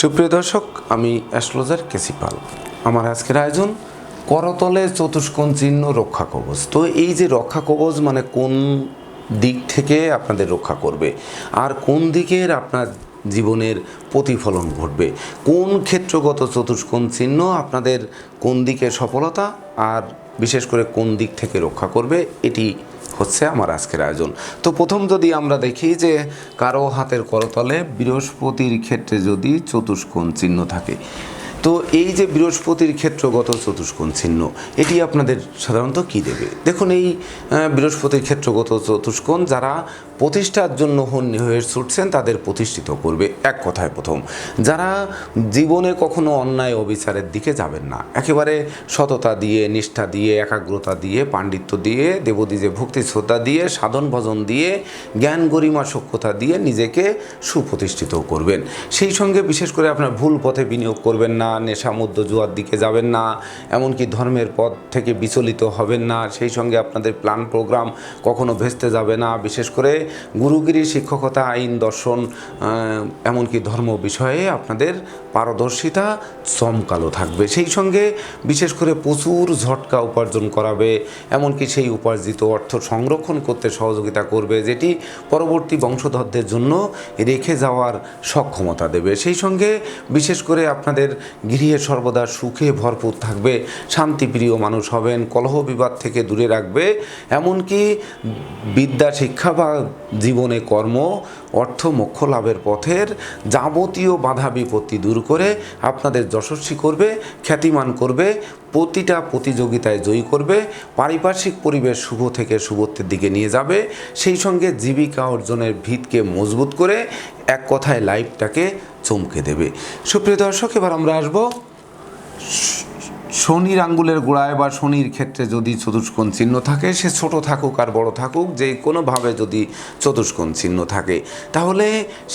সুপ্রিয় দর্শক, আমি অ্যাস্ট্রোলজার কেসি পাল। আমার আজকের আয়োজন করতলে চতুষ্কোণ চিহ্ন রক্ষা কবচ। তো এই যে রক্ষা কবচ মানে কোন দিক থেকে আপনাদের রক্ষা করবে আর কোন দিকের আপনার জীবনের প্রতিফলন ঘটবে, কোন ক্ষেত্রগত চতুষ্কোণ চিহ্ন আপনাদের কোন দিকে সফলতা আর বিশেষ করে কোন দিক থেকে রক্ষা করবে, এটি হচ্ছে আমার আজকের আয়োজন। তো প্রথম যদি আমরা দেখি যে কারো হাতের করতলে বৃহস্পতির ক্ষেত্রে যদি চতুষ্কোণ চিহ্ন থাকে, তো এই যে বৃহস্পতির ক্ষেত্রগত চতুষ্কোণ চিহ্ন এটি আপনাদের সাধারণত কী দেবে। দেখুন, এই বৃহস্পতির ক্ষেত্রগত চতুষ্কোণ যারা প্রতিষ্ঠার জন্য হয়ে ছুটছেন তাদের প্রতিষ্ঠিত করবে। এক কথায় প্রথম, যারা জীবনে কখনো অন্যায় অবিচারের দিকে যাবেন না, একেবারে সততা দিয়ে, নিষ্ঠা দিয়ে, একাগ্রতা দিয়ে, পাণ্ডিত্য দিয়ে, দেবদ্বীজে ভক্তি শ্রদ্ধা দিয়ে, সাধন ভজন দিয়ে, জ্ঞান গরিমা সক্ষতা দিয়ে নিজেকে সুপ্রতিষ্ঠিত করবেন। সেই সঙ্গে বিশেষ করে আপনার ভুল পথে বিনিয়োগ করবেন না, নেশা মধ্য জুয়ার দিকে যাবেন না, এমনকি ধর্মের পথ থেকে বিচলিত হবেন না। সেই সঙ্গে আপনাদের প্ল্যান প্রোগ্রাম কখনো ভেস্তে যাবে না। বিশেষ করে গুরুগিরি, শিক্ষকতা, আইন, দর্শন, এমনকি ধর্ম বিষয়ে আপনাদের পারদর্শিতা চমকালো থাকবে। সেই সঙ্গে বিশেষ করে প্রচুর ঝটকা উপার্জন করাবে, এমনকি সেই উপার্জিত অর্থ সংরক্ষণ করতে সহযোগিতা করবে, যেটি পরবর্তী বংশধরদের জন্য রেখে যাওয়ার সক্ষমতা দেবে। সেই সঙ্গে বিশেষ করে আপনাদের গৃহে সর্বদা সুখে ভরপুর থাকবে, শান্তিপ্রিয় মানুষ হবেন, কলহ বিবাদ থেকে দূরে রাখবে, এমনকি বিদ্যা শিক্ষা বা জীবনে কর্ম, অর্থ, মোক্ষ লাভের পথের যাবতীয় বাধা বিপত্তি দূর করে আপনাদের যশস্বী করবে, খ্যাতিমান করবে, প্রতিটা প্রতিযোগিতায় জয়ী করবে, পারিপার্শ্বিক পরিবেশ শুভ থেকে শুভত্বের দিকে নিয়ে যাবে। সেই সঙ্গে জীবিকা অর্জনের ভিতকে মজবুত করে এক কথায় লাইফটাকে চমকে দেবে। সুপ্রিয় দর্শক, এবার আমরা আসবো শনির আঙ্গুলের গোড়ায় বা শনির ক্ষেত্রে যদি চতুষ্কোণ চিহ্ন থাকে, সে ছোট থাকুক আর বড় থাকুক, যে কোনোভাবে যদি চতুষ্কোণ চিহ্ন থাকে, তাহলে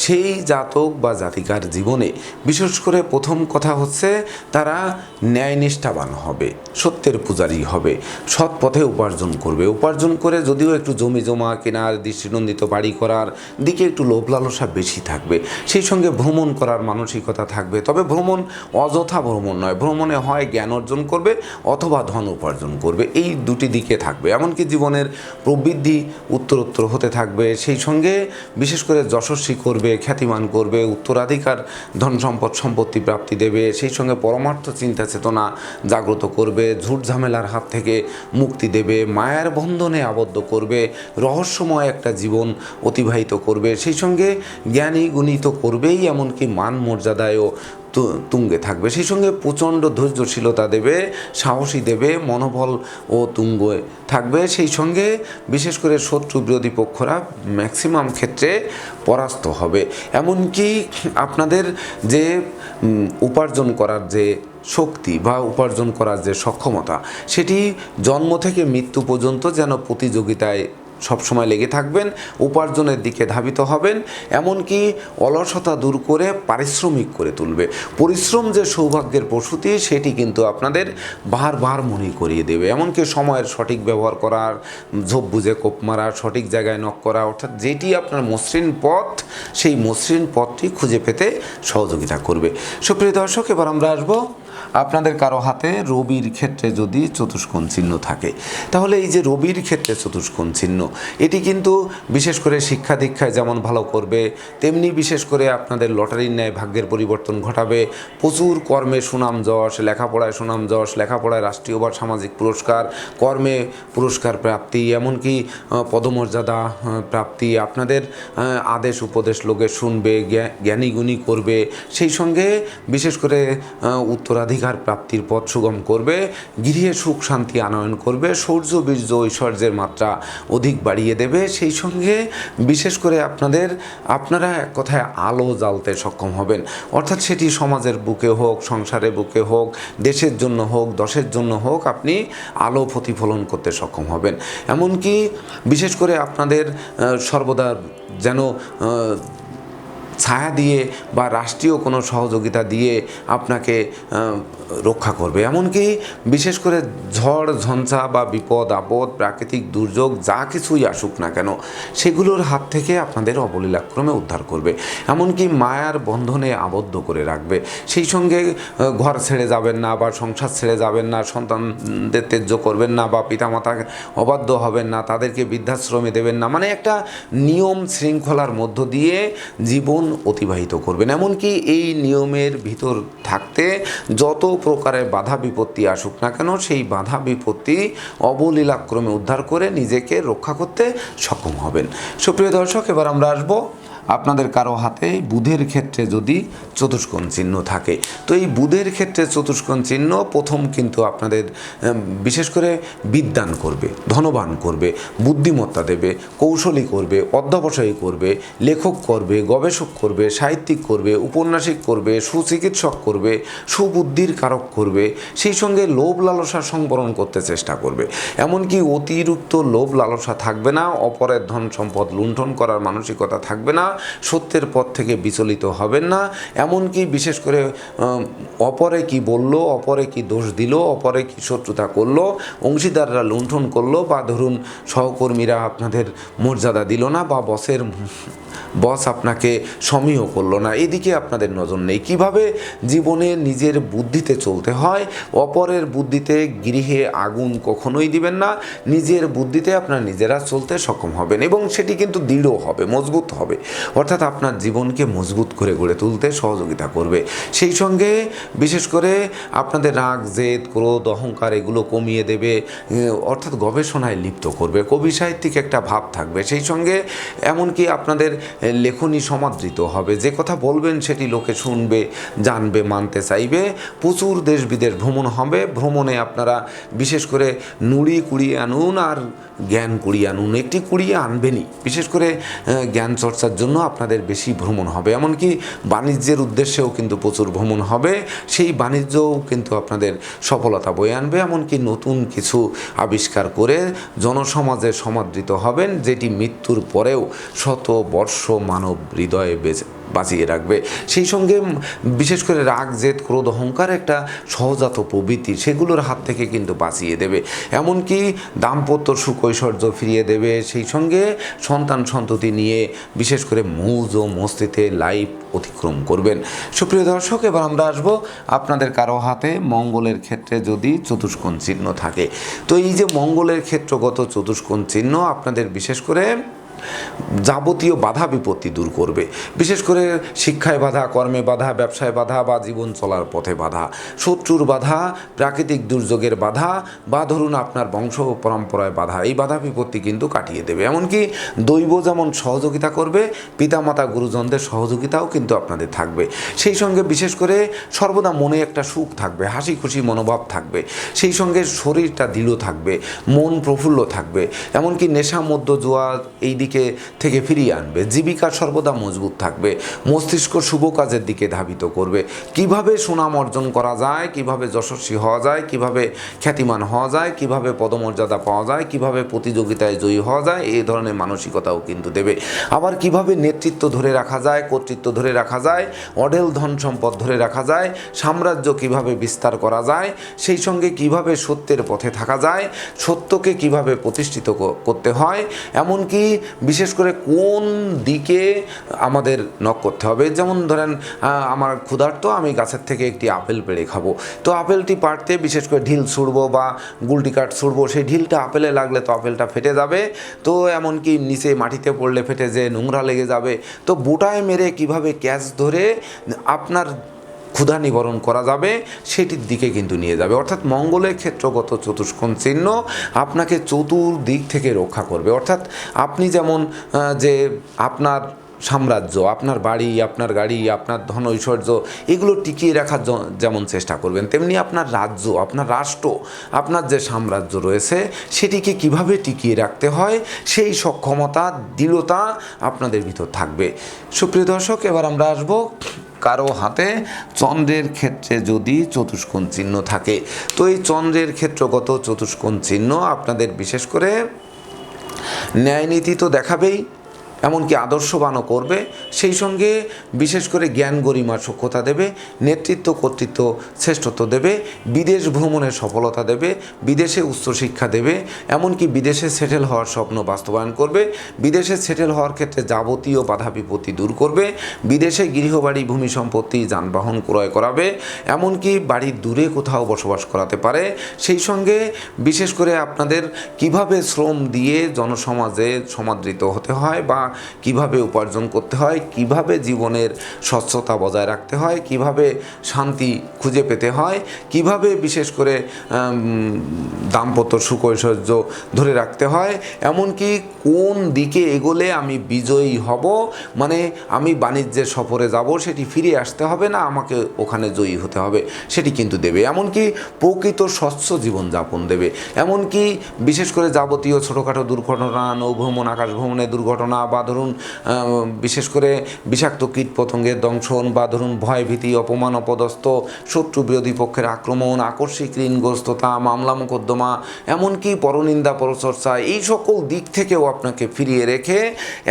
সেই জাতক বা জাতিকার জীবনে বিশেষ করে প্রথম কথা হচ্ছে তারা ন্যায়নিষ্ঠাবান হবে, সত্যের পূজারী হবে, সৎ পথে উপার্জন করবে। উপার্জন করে যদিও একটু জমি জমা কেনার, দৃষ্টিনন্দিত বাড়ি করার দিকে একটু লোভ লালসা বেশি থাকবে। সেই সঙ্গে ভ্রমণ করার মানসিকতা থাকবে, তবে ভ্রমণ অযথা ভ্রমণ নয়, ভ্রমণে হয় জ্ঞান অর্জন করবে অথবা ধন উপার্জন করবে, এই দুটি দিকে থাকবে। এমনকি জীবনের প্রবৃদ্ধি উত্তরোত্তর হতে থাকবে। সেই সঙ্গে বিশেষ করে যশস্বী করবে, খ্যাতিমান করবে, উত্তরাধিকার ধন সম্পদ সম্পত্তি প্রাপ্তি দেবে। সেই সঙ্গে পরমার্থ চিন্তা চেতনা জাগ্রত করবে, ঝুট ঝামেলার হাত থেকে মুক্তি দেবে, মায়ার বন্ধনে আবদ্ধ করবে, রহস্যময় একটা জীবন অতিবাহিত করবে। সেই সঙ্গে জ্ঞানী গুণী তো করবেই, এমনকি মান মর্যাদায়ও তুঙ্গে থাকবে। সেই সঙ্গে প্রচণ্ড ধৈর্যশীলতা দেবে, সাহসী দেবে, মনোবল ও তুঙ্গে থাকবে। সেই সঙ্গে বিশেষ করে শত্রু বিরোধী পক্ষরা ম্যাক্সিমাম ক্ষেত্রে পরাস্ত হবে। এমনকি আপনাদের যে উপার্জন করার যে শক্তি বা উপার্জন করার যে সক্ষমতা, সেটি জন্ম থেকে মৃত্যু পর্যন্ত যেন প্রতিযোগিতায় সবসময় লেগে থাকবেন, উপার্জনের দিকে ধাবিত হবেন, এমনকি অলসতা দূর করে পারিশ্রমিক করে তুলবে। পরিশ্রম যে সৌভাগ্যের প্রসূতি, সেটি কিন্তু আপনাদের বারবার মনে করিয়ে দেবে। এমনকি সময়ের সঠিক ব্যবহার করার, ঝোপ বুঝে কোপ মারার, সঠিক জায়গায় নক করা, অর্থাৎ যেটি আপনার মসৃণ পথ, সেই মসৃণ পথটি খুঁজে পেতে সহযোগিতা করবে। সুপ্রিয় দর্শক, এবার আমরা আসবো আপনাদের কারো হাতে রবির ক্ষেত্রে যদি চতুষ্কোণ চিহ্ন থাকে, তাহলে এই যে রবির ক্ষেত্রে চতুষ্কোণ চিহ্ন, এটি কিন্তু বিশেষ করে শিক্ষা দীক্ষায় যেমন ভালো করবে, তেমনি বিশেষ করে আপনাদের লটারির ন্যায় ভাগ্যের পরিবর্তন ঘটাবে। প্রচুর কর্মে সুনাম যশ, লেখাপড়ায় সুনাম যশ, লেখাপড়ায় রাষ্ট্রীয় বা সামাজিক পুরস্কার, কর্মে পুরস্কার প্রাপ্তি, এমনকি পদমর্যাদা প্রাপ্তি, আপনাদের আদেশ উপদেশ লোকে শুনবে, জ্ঞানী গুণী করবে। সেই সঙ্গে বিশেষ করে উত্তরাধিকার প্রাপ্তির পথ সুগম করবে, গৃহে সুখ শান্তি আনয়ন করবে, শৌর্য বীর্য ঐশ্বর্যের মাত্রা অধিক বাড়িয়ে দেবে। সেই সঙ্গে বিশেষ করে আপনারা এক কথায় আলো জ্বালতে সক্ষম হবেন, অর্থাৎ সেটি সমাজের বুকে হোক, সংসারের বুকে হোক, দেশের জন্য হোক, দশের জন্য হোক, আপনি আলো প্রতিফলন করতে সক্ষম হবেন। এমনকি বিশেষ করে আপনাদের সর্বদা যেন ছায়া দিয়ে বা রাষ্ট্রীয় কোনো সহযোগিতা দিয়ে আপনাকে রক্ষা করবে। এমনকি বিশেষ করে ঝড় ঝঞ্ঝা বা বিপদ আপদ, প্রাকৃতিক দুর্যোগ যা কিছুই আসুক না কেন, সেগুলোর হাত থেকে আপনাদের অবলীলাক্রমে উদ্ধার করবে। এমনকি মায়ার বন্ধনে আবদ্ধ করে রাখবে। সেই সঙ্গে ঘর ছেড়ে যাবেন না বা সংসার ছেড়ে যাবেন না, সন্তানদের ত্যায্য করবেন না বা পিতামাতা অবাধ্য হবেন না, তাদেরকে বৃদ্ধাশ্রমে দেবেন না। মানে একটা নিয়ম শৃঙ্খলার মধ্য দিয়ে জীবন অতিবাহিত করবেন। এমনকি এই নিয়মের ভিতর থাকতে যত প্রকারের বাধা বিপত্তি আসুক না কেন, সেই বাধা বিপত্তি অবলীলাক্রমে উদ্ধার করে নিজেকে রক্ষা করতে সক্ষম হবেন। সুপ্রিয় দর্শক, এবার আমরা আসবো আপনাদের কারো হাতে বুধের ক্ষেত্রে যদি চতুষ্কোণ চিহ্ন থাকে। তো এই বুধের ক্ষেত্রে চতুষ্কোণ চিহ্ন প্রথম কিন্তু আপনাদের বিশেষ করে বিদ্বান করবে, ধনবান করবে, বুদ্ধিমত্তা দেবে, কৌশলী করবে, অধ্যবসায়ী করবে, লেখক করবে, গবেষক করবে, সাহিত্যিক করবে, উপন্যাসিক করবে, সুচিকিৎসক করবে, সুবুদ্ধির কারক করবে, সেই সঙ্গে লোভ লালসা সংবরণ করতে চেষ্টা করবে। এমনকি অতিরিক্ত লোভ লালসা থাকবে না, অপরের ধন সম্পদ লুণ্ঠন করার মানসিকতা থাকবে না, সত্যের পথ থেকে বিচলিত হবেন না। এমনকি বিশেষ করে অপরে কি বলল, অপরে কি দোষ দিল, অপরে কি শত্রুতা করলো, অংশীদাররা লুণ্ঠন করলো, বা ধরুন সহকর্মীরা আপনাদের মর্যাদা দিল না, বা বস আপনাকে সমীহ করলো না, এদিকে আপনাদের নজর নেই। কিভাবে জীবনে নিজের বুদ্ধিতে চলতে হয়, অপরের বুদ্ধিতে গৃহে আগুন কখনোই দিবেন না, নিজের বুদ্ধিতে আপনার নিজেরা চলতে সক্ষম হবেন এবং সেটি কিন্তু দৃঢ় হবে, মজবুত হবে, অর্থাৎ আপনার জীবনকে মজবুত করে গড়ে তুলতে সহযোগিতা করবে। সেই সঙ্গে বিশেষ করে আপনাদের রাগ, জেদ, ক্রোধ, অহংকার এগুলো কমিয়ে দেবে, অর্থাৎ গবেষণায় লিপ্ত করবে, কবি সাহিত্যিক একটা ভাব থাকবে। সেই সঙ্গে এমনকি আপনাদের লেখনী সমাদৃত হবে, যে কথা বলবেন সেটি লোকে শুনবে, জানবে, মানতে চাইবে। প্রচুর দেশ বিদেশ ভ্রমণ হবে। ভ্রমণে আপনারা বিশেষ করে নুড়ি কুড়িয়ে আনুন আর জ্ঞান কুড়িয়ে আনুন, একটি কুড়িয়ে আনবেনই। বিশেষ করে জ্ঞান চর্চার জন্য আপনাদের বেশি ভ্রমণ হবে। এমনকি বাণিজ্যের উদ্দেশ্যেও কিন্তু প্রচুর ভ্রমণ হবে, সেই বাণিজ্যও কিন্তু আপনাদের সফলতা বয়ে আনবে। এমনকি নতুন কিছু আবিষ্কার করে জনসমাজে সমাদৃত হবেন, যেটি মৃত্যুর পরেও শত বর্ষ মানব হৃদয়ে বাঁচিয়ে রাখবে। সেই সঙ্গে বিশেষ করে রাগ, জেদ, ক্রোধ, অহংকার একটা সহজাত প্রবৃত্তি, সেগুলোর হাত থেকে কিন্তু বাঁচিয়ে দেবে। এমনকি দাম্পত্য সুখ ঐশ্বর্য ফিরিয়ে দেবে। সেই সঙ্গে সন্তান সন্ততি নিয়ে বিশেষ করে মৌজ ও মস্তিতে লাইফ অতিক্রম করবেন। সুপ্রিয় দর্শক, এবার আমরা আসবো আপনাদের কারো হাতে মঙ্গলের ক্ষেত্রে যদি চতুষ্কোণ চিহ্ন থাকে। তো এই যে মঙ্গলের ক্ষেত্রগত চতুষ্কোণ চিহ্ন আপনাদের বিশেষ করে যাবতীয় বাধা বিপত্তি দূর করবে। বিশেষ করে শিক্ষায় বাধা, কর্মে বাধা, ব্যবসায় বাধা বা জীবন চলার পথে বাধা, শত্রুর বাধা, প্রাকৃতিক দুর্যোগের বাধা, বা ধরুন আপনার বংশ পরম্পরায় বাধা, এই বাধা বিপত্তি কিন্তু কাটিয়ে দেবে। এমনকি দৈব যেমন সহযোগিতা করবে, পিতামাতা গুরুজনদের সহযোগিতাও কিন্তু আপনাদের থাকবে। সেই সঙ্গে বিশেষ করে সর্বদা মনে একটা সুখ থাকবে, হাসি খুশি মনোভাব থাকবে। সেই সঙ্গে শরীরটা দৃঢ় থাকবে, মন প্রফুল্ল থাকবে। এমনকি নেশা, মদ্য, জুয়া এই দিকে থেকে ফিরিয়ে আনবে। জীবিকা সর্বদা মজবুত থাকবে, মস্তিষ্ক শুভ কাজের দিকে ধাবিত করবে। কিভাবে সুনাম অর্জন করা যায়, কিভাবে যশস্বী হওয়া যায়, কিভাবে খ্যাতিমান হওয়া যায়, কিভাবে পদমর্যাদা পাওয়া যায়, কিভাবে প্রতিযোগিতায় জয়ী হওয়া যায়, এই ধরনের মানসিকতাও কিন্তু দেবে। আবার কিভাবে নেতৃত্ব ধরে রাখা যায়, কর্তৃত্ব ধরে রাখা যায়, অঢেল ধন সম্পদ ধরে রাখা যায়, সাম্রাজ্য কিভাবে বিস্তার করা যায়, সেই সঙ্গে কিভাবে সত্যের পথে থাকা যায়, সত্যকে কিভাবে প্রতিষ্ঠিত করতে হয়, এমনকি বিশেষ করে কোন দিকে আমাদের নক করতে হবে। যেমন ধরেন আমার ক্ষুধার্ত, আমি গাছের থেকে একটি আপেল পেড়ে খাবো, তো আপেলটি পাড়তে বিশেষ করে ঢিল ছুঁড়বো বা গুলটি কাঠ ছুঁড়বো, সেই ঢিলটা আপেলে লাগলে তো আপেলটা ফেটে যাবে, তো এমনকি নিচে মাটিতে পড়লে ফেটে যে নোংরা লেগে যাবে। তো বোটায় মেরে কিভাবে ক্যাচ ধরে আপনার ক্ষুধা নিবারণ করা যাবে সেটির দিকে কিন্তু নিয়ে যাবে। অর্থাৎ মঙ্গলের ক্ষেত্রগত চতুষ্কোণ চিহ্ন আপনাকে চতুর্দিক থেকে রক্ষা করবে। অর্থাৎ আপনি যেমন যে আপনার সাম্রাজ্য, আপনার বাড়ি, আপনার গাড়ি, আপনার ধন ঐশ্বর্য এগুলো টিকিয়ে রাখার যেমন চেষ্টা করবেন, তেমনি আপনার রাজ্য, আপনার রাষ্ট্র, আপনার যে সাম্রাজ্য রয়েছে সেটিকে কিভাবে টিকিয়ে রাখতে হয় সেই সক্ষমতা, দৃঢ়তা আপনাদের ভিতর থাকবে। সুপ্রিয় দর্শক, এবার আমরা আসবো কারো হাতে চন্দ্রের ক্ষেত্রে যদি চতুষ্কোণ চিহ্ন থাকে। তো এই চন্দ্রের ক্ষেত্রগত চতুষ্কোণ চিহ্ন আপনাদের বিশেষ করে ন্যায় নীতি তো দেখাবেই, এমনকি আদর্শবানও করবে। সেই সঙ্গে বিশেষ করে জ্ঞান গরিমা সূক্ষ্মতা দেবে, নেতৃত্ব কর্তৃত্ব শ্রেষ্ঠত্ব দেবে, বিদেশ ভ্রমণের সফলতা দেবে, বিদেশে উচ্চশিক্ষা দেবে, এমনকি বিদেশে সেটেল হওয়ার স্বপ্ন বাস্তবায়ন করবে, বিদেশে সেটেল হওয়ার ক্ষেত্রে যাবতীয় বাধা বিপত্তি দূর করবে, বিদেশে গৃহবাড়ি ভূমি সম্পত্তি যানবাহন ক্রয় করাবে, এমনকি বাড়ির দূরে কোথাও বসবাস করাতে পারে। সেই সঙ্গে বিশেষ করে আপনাদের কিভাবে শ্রম দিয়ে জনসমাজে সমাদৃত হতে হয় বা কিভাবে উপার্জন করতে হয়, কিভাবে জীবনের স্বচ্ছতা বজায় রাখতে হয়, কিভাবে শান্তি খুঁজে পেতে হয়, কিভাবে বিশেষ করে দাম্পত্য সুখ ঐশ্বর্য ধরে রাখতে হয়, এমনকি কোন দিকে এগোলে আমি বিজয়ী হব, মানে আমি বাণিজ্যের সফরে যাব সেটি ফিরে আসতে হবে না, আমাকে ওখানে জয়ী হতে হবে, সেটি কিন্তু দেবে। এমনকি প্রকৃত স্বচ্ছ জীবনযাপন দেবে। এমনকি বিশেষ করে যাবতীয় ছোটোখাটো দুর্ঘটনা, নৌভ্রমণ, আকাশ ভ্রমণের দুর্ঘটনা, বা ধরুন বিশেষ করে বিষাক্ত কীটপতঙ্গের দংশন, বা ধরুন ভয় ভীতি, অপমান অপদস্থ, শত্রু বিরোধী পক্ষের আক্রমণ, আকস্মিক ঋণগ্রস্ততা, মামলা মোকদ্দমা, এমনকি পরনিন্দা পরচর্চা, এই সকল দিক থেকেও আপনাকে ফিরিয়ে রেখে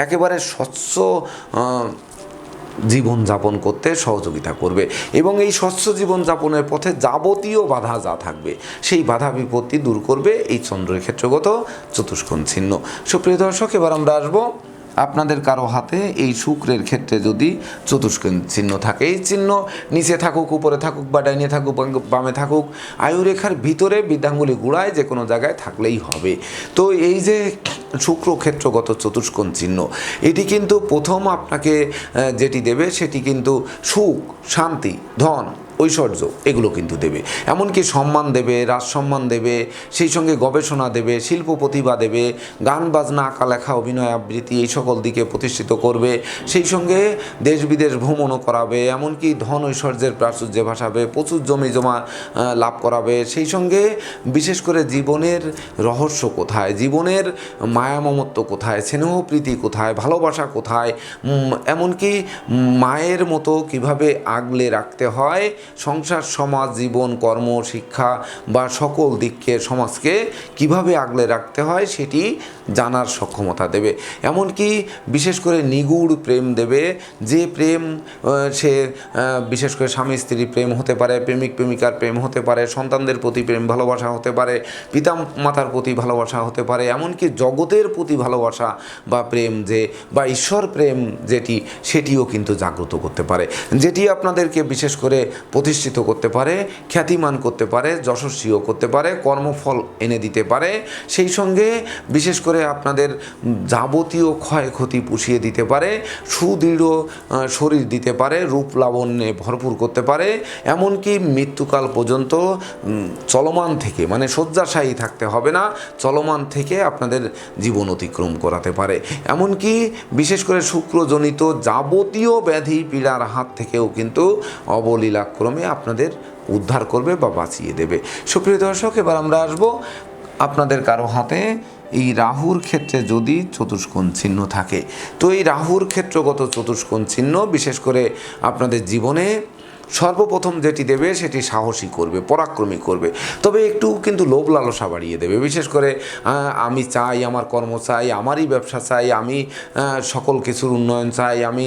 একেবারে স্বচ্ছ জীবনযাপন করতে সহযোগিতা করবে। এবং এই স্বচ্ছ জীবনযাপনের পথে যাবতীয় বাধা যা থাকবে সেই বাধা বিপত্তি দূর করবে এই চন্দ্রের ক্ষেত্রগত চতুষ্কোণ চিহ্ন। সুপ্রিয় দর্শক, এবার আমরা আসবো আপনাদের কারো হাতে এই শুক্রের ক্ষেত্রে যদি চতুষ্কোণ চিহ্ন থাকে, এই চিহ্ন নিচে থাকুক, উপরে থাকুক, বা ডাইনে থাকুক, বামে থাকুক, আয়ুরেখার ভিতরে বৃদ্ধাঙ্গুলি গুড়ায় যে কোনো জায়গায় থাকলেই হবে। তো এই যে শুক্র ক্ষেত্রগত চতুষ্কোণ চিহ্ন, এটি কিন্তু প্রথম আপনাকে যেটি দেবে সেটি কিন্তু সুখ, শান্তি, ধন, ঐশ্বর্য এগুলো কিন্তু দেবে। এমনকি সম্মান দেবে, রাজসম্মান দেবে, সেই সঙ্গে গবেষণা দেবে, শিল্প প্রতিভা দেবে, গান বাজনা, আঁকা লেখা, অভিনয় আবৃত্তি এই সকল দিকে প্রতিষ্ঠিত করবে। সেই সঙ্গে দেশ বিদেশ ভ্রমণও করাবে, এমনকি ধন ঐশ্বর্যের প্রাচুর্য ভাসাবে, প্রচুর জমি জমা লাভ করাবে। সেই সঙ্গে বিশেষ করে জীবনের রহস্য কোথায়, জীবনের মায়া মমত্ব কোথায়, স্নেহ প্রীতি কোথায়, ভালোবাসা কোথায়, এমনকি মায়ের মতো কিভাবে আগলে রাখতে হয় সংসার, সমাজ, জীবন, কর্ম, শিক্ষা বা সকল দিককে, সমাজকে কিভাবে আগলে রাখতে হয় সেটি জানার সক্ষমতা দেবে। এমনকি বিশেষ করে নিগুড় প্রেম দেবে, যে প্রেম সে বিশেষ করে স্বামী স্ত্রী প্রেম হতে পারে, প্রেমিক প্রেমিকার প্রেম হতে পারে, সন্তানদের প্রতি প্রেম ভালোবাসা হতে পারে, পিতা মাতার প্রতি ভালোবাসা হতে পারে, এমনকি জগতের প্রতি ভালোবাসা বা প্রেম যে বা ঈশ্বর প্রেম যেটি, সেটিও কিন্তু জাগ্রত করতে পারে, যেটি আপনাদেরকে বিশেষ করে প্রতিষ্ঠিত করতে পারে, খ্যাতিমান করতে পারে, যশস্বীও করতে পারে, কর্মফল এনে দিতে পারে। সেই সঙ্গে বিশেষ করে আপনাদের যাবতীয় ক্ষয়ক্ষতি পুষিয়ে দিতে পারে, সুদৃঢ় শরীর দিতে পারে, রূপ লাবণ্যে ভরপুর করতে পারে, এমনকি মৃত্যুকাল পর্যন্ত চলমান থেকে, মানে শয্যাশায়ী থাকতে হবে না, চলমান থেকে আপনাদের জীবন অতিক্রম করাতে পারে। এমনকি বিশেষ করে শুক্রজনিত যাবতীয় ব্যাধি পীড়ার হাত থেকেও কিন্তু অবলীলাক্রমে আপনাদের উদ্ধার করবে বা বাঁচিয়ে দেবে। সুপ্রিয় দর্শক, এবার আমরা আসবো আপনাদের কারো হাতে এই রাহুর ক্ষেত্রে যদি চতুষ্কোণ চিহ্ন থাকে। তো এই রাহুর ক্ষেত্রগত চতুষ্কোণ চিহ্ন বিশেষ করে আপনাদের জীবনে সর্বপ্রথম যেটি দেবে সেটি সাহসী করবে, পরাক্রমী করবে, তবে একটু কিন্তু লোভ লালসা বাড়িয়ে দেবে। বিশেষ করে আমি চাই, আমার কর্ম চাই, আমারই ব্যবসা চাই, আমি সকল কিছুর উন্নয়ন চাই, আমি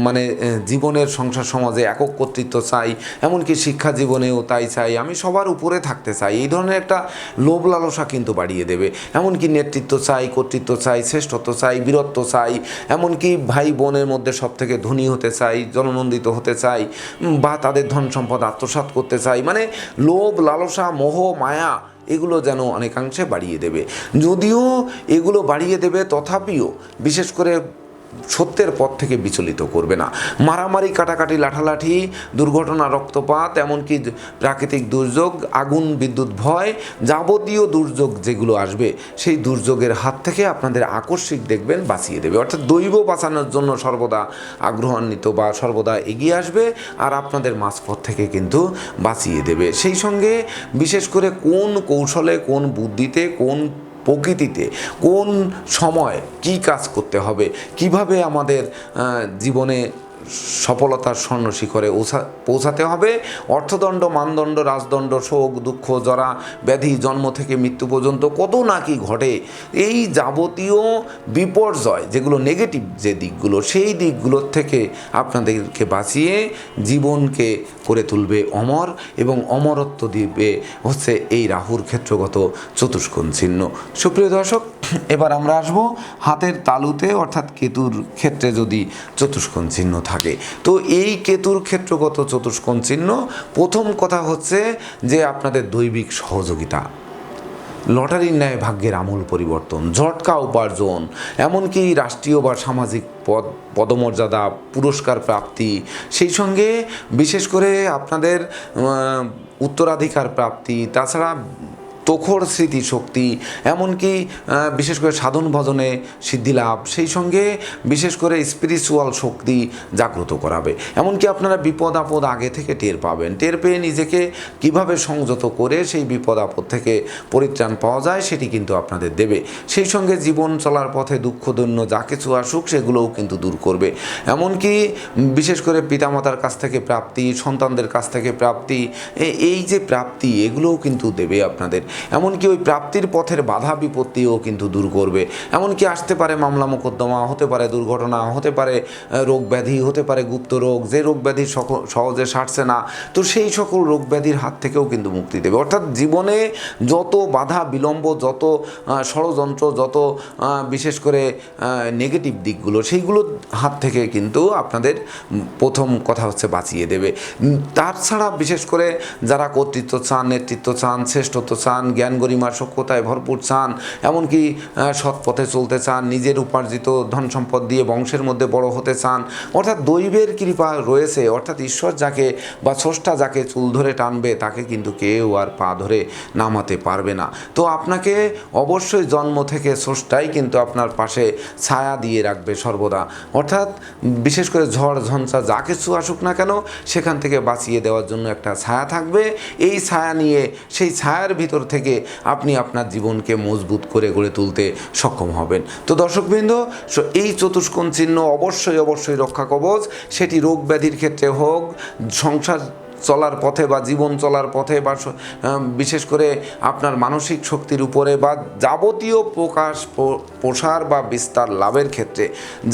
মানে জীবনের সংসার সমাজে একক কর্তৃত্ব চাই, এমনকি শিক্ষা জীবনেও তাই চাই, আমি সবার উপরে থাকতে চাই, এই ধরনের একটা লোভ লালসা কিন্তু বাড়িয়ে দেবে। এমনকি নেতৃত্ব চাই, কর্তৃত্ব চাই, শ্রেষ্ঠত্ব চাই, বীরত্ব চাই, এমনকি ভাই বোনের মধ্যে সবথেকে ধনী হতে চাই, জননন্দিত হতে চাই, বা তাদের ধন সম্পদ আত্মসাৎ করতে চাই, মানে লোভ লালসা মোহ মায়া এগুলো যেন অনেকাংশে বাড়িয়ে দেবে। যদিও এগুলো বাড়িয়ে দেবে, তথাপিও বিশেষ করে সত্যের পথ থেকে বিচলিত করবে না। মারামারি, কাটাকাটি, লাঠালাঠি, দুর্ঘটনা, রক্তপাত, এমনকি প্রাকৃতিক দুর্যোগ, আগুন, বিদ্যুৎ ভয়, যাবতীয় দুর্যোগ যেগুলো আসবে সেই দুর্যোগের হাত থেকে আপনাদের আকস্মিক দেখবেন বাঁচিয়ে দেবে। অর্থাৎ দৈব বাঁচানোর জন্য সর্বদা আগ্রহান্বিত বা সর্বদা এগিয়ে আসবে আর আপনাদের মাঝপথ থেকে কিন্তু বাঁচিয়ে দেবে। সেই সঙ্গে বিশেষ করে কোন কৌশলে, কোন বুদ্ধিতে, কোন প্রকৃতিতে, কোন সময় কি কাজ করতে হবে, কিভাবে আমাদের জীবনে সফলতার স্বর্ণ শিখরে পৌঁছাতে হবে। অর্থদণ্ড, মানদণ্ড, রাজদণ্ড, শোক, দুঃখ, জরা, ব্যাধি, জন্ম থেকে মৃত্যু পর্যন্ত কত না কি ঘটে। এই যাবতীয় বিপর্যয় যেগুলো নেগেটিভ যে দিকগুলো, সেই দিকগুলোর থেকে আপনাদেরকে বাঁচিয়ে জীবনকে করে তুলবে অমর, এবং অমরত্ব দিবে হচ্ছে এই রাহুর ক্ষেত্রগত চতুষ্কোণ চিহ্ন। সুপ্রিয় দর্শক, এবার আমরা আসবো হাতের তালুতে অর্থাৎ কেতুর ক্ষেত্রে যদি চতুষ্কোণ চিহ্ন থাকে। তো এই কেতুর ক্ষেত্রগত চতুষ্কোণ চিহ্ন, প্রথম কথা হচ্ছে যে আপনাদের দৈবিক সহযোগিতা, লটারির ন্যায় ভাগ্যের আমূল পরিবর্তন, ঝটকা উপার্জন, এমনকি রাষ্ট্রীয় বা সামাজিক পদমর্যাদা, পুরস্কার প্রাপ্তি, সেই সঙ্গে বিশেষ করে আপনাদের উত্তরাধিকার প্রাপ্তি, তাছাড়া প্রখর স্মৃতিশক্তি, এমনকি বিশেষ করে সাধন ভজনে সিদ্ধিলাভ, সেই সঙ্গে বিশেষ করে স্পিরিচুয়াল শক্তি জাগ্রত করাবে। এমনকি আপনারা বিপদ আপদ আগে থেকে টের পাবেন, টের পেয়ে নিজেকে কিভাবে সংযত করে সেই বিপদ আপদ থেকে পরিত্রাণ পাওয়া যায় সেটি কিন্তু আপনাদের দেবে। সেই সঙ্গে জীবন চলার পথে দুঃখ দৈন্য যা কিছু আসুক সেগুলোও কিন্তু দূর করবে। এমনকি বিশেষ করে পিতামাতার কাছ থেকে প্রাপ্তি, সন্তানদের কাছ থেকে প্রাপ্তি, এই যে প্রাপ্তি এগুলোও কিন্তু দেবে আপনাদের। এমনকি ওই প্রাপ্তির পথের বাধা বিপত্তিও কিন্তু দূর করবে। এমনকি আসতে পারে মামলা মোকদ্দমা, হতে পারে দুর্ঘটনা, হতে পারে রোগ ব্যাধি, হতে পারে গুপ্ত রোগ, যে রোগ ব্যাধি সহজে সারছে না, তো সেই সকল রোগ ব্যাধির হাত থেকেও কিন্তু মুক্তি দেবে। অর্থাৎ জীবনে যত বাধা বিলম্ব, যত ষড়যন্ত্র, যত বিশেষ করে নেগেটিভ দিকগুলো, সেইগুলোর হাত থেকে কিন্তু আপনাদের প্রথম কথা হচ্ছে বাঁচিয়ে দেবে। তাছাড়া বিশেষ করে যারা কর্তৃত্ব চান, নেতৃত্ব চান, শ্রেষ্ঠত্ব চান, জ্ঞান গরিমার সক্ষতায় ভরপুর চান, এমনকি সৎ পথে চলতে চান, নিজের উপার্জিত ধন সম্পদ দিয়ে বংশের মধ্যে বড় হতে চান, অর্থাৎ দৈবের কৃপা রয়েছে, অর্থাৎ ঈশ্বর যাকে বা স্রষ্টা যাকে চুল ধরে টানবে তাকে কিন্তু কেউ আর পা ধরে নামাতে পারবে না। তো আপনাকে অবশ্যই জন্ম থেকে স্রষ্টাই কিন্তু আপনার পাশে ছায়া দিয়ে রাখবে সর্বদা। অর্থাৎ বিশেষ করে ঝড় ঝঞ্ঝা যা কিছু আসুক না কেন, সেখান থেকে বাঁচিয়ে দেওয়ার জন্য একটা ছায়া থাকবে। এই ছায়া নিয়ে সেই ছায়ার ভিতর থেকে আপনি আপনার জীবনকে মজবুত করে গড়ে তুলতে সক্ষম হবেন। তো দর্শকবৃন্দ, এই চতুষ্কোণ চিহ্ন অবশ্যই অবশ্যই রক্ষা কবচ, সেটি রোগ ব্যাধির ক্ষেত্রে হোক, সংসার চলার পথে বা জীবন চলার পথে, বা বিশেষ করে আপনার মানসিক শক্তির উপরে, বা যাবতীয় প্রসার বা বিস্তার লাভের ক্ষেত্রে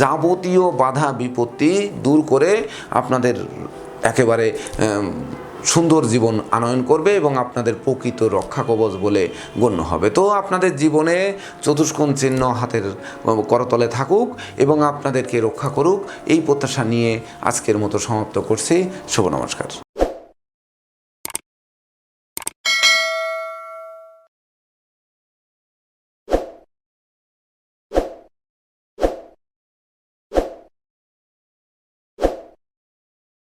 যাবতীয় বাধা বিপত্তি দূর করে আপনাদের একেবারে সুন্দর জীবন আনয়ন করবে এবং আপনাদের প্রকৃত রক্ষা কবচ বলে গণ্য হবে। তো আপনাদের জীবনে চতুষ্কোণ চিহ্ন হাতের করতলে থাকুক এবং আপনাদেরকে রক্ষা করুক, এই প্রত্যাশা নিয়ে আজকের মতো সমাপ্ত করছি। শুভ নমস্কার।